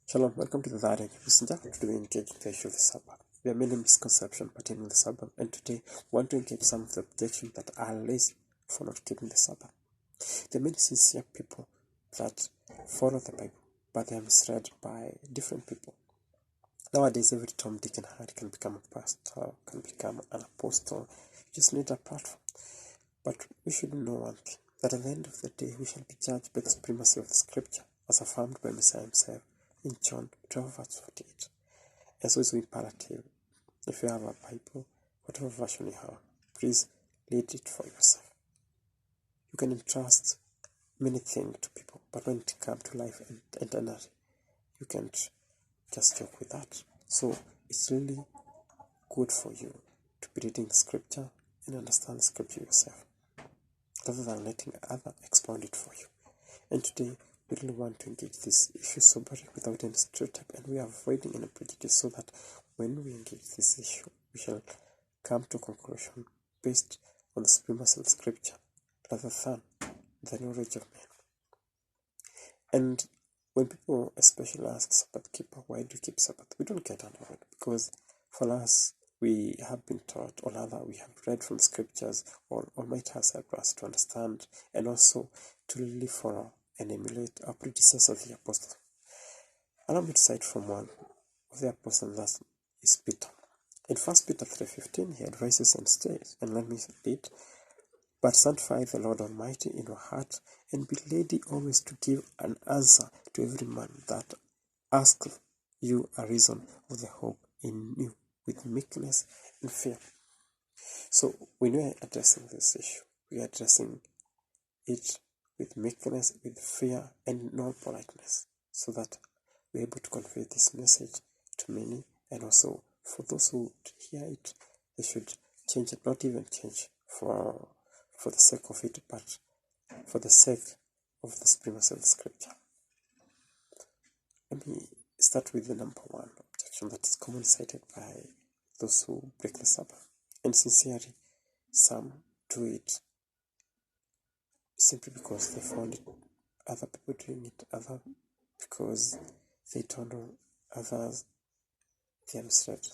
Shalom, welcome to the third episode. Today we engage the issue of the Sabbath. There are many misconceptions pertaining to the Sabbath, and today we want to engage some of the objections that are lazy for not keeping the Sabbath. There are many sincere people that follow the Bible, but they are misread by different people. Nowadays, every Tom, Dick, and Harry can become a pastor, can become an apostle. You just need a platform. But we should know one thing, that at the end of the day, we shall be judged by the supremacy of the Scripture, as affirmed by Messiah himself in John 12, verse 48. And so it's imperative. If you have a Bible, whatever version you have, please read it for yourself. You can entrust many things to people, but when it comes to life and eternity, you can't just joke with that. So it's really good for you to be reading the Scripture and understand the Scripture yourself, rather than letting others expound it for you. And today, we really want to engage this issue soberly without any stereotype, and we are avoiding any prejudice, so that when we engage this issue, we shall come to a conclusion based on the supremacy of the Scripture rather than the knowledge of men. And when people especially ask Sabbath keeper, why do you keep Sabbath? We don't get under it, because for us, we have been taught, or rather we have read from Scriptures, or Almighty has helped us to understand and also to really follow and emulate our predecessors, the apostles. Allow me to cite from one of the apostles, that is Peter. In 1 Peter 3:15, he advises and states, and let me read, "But sanctify the Lord Almighty in your heart, and be ready always to give an answer to every man that asketh you a reason of the hope in you, with meekness and fear." So when we are addressing this issue, we are addressing it with meekness, with fear, and no politeness, so that we're able to convey this message to many, and also for those who hear it, they should change it, not even change for the sake of it, but for the sake of the supremacy of the Scripture. Let me start with the number one objection that is commonly cited by those who break the Sabbath. And sincerely, some do it simply because they found other people doing it, other because they told others they are misread.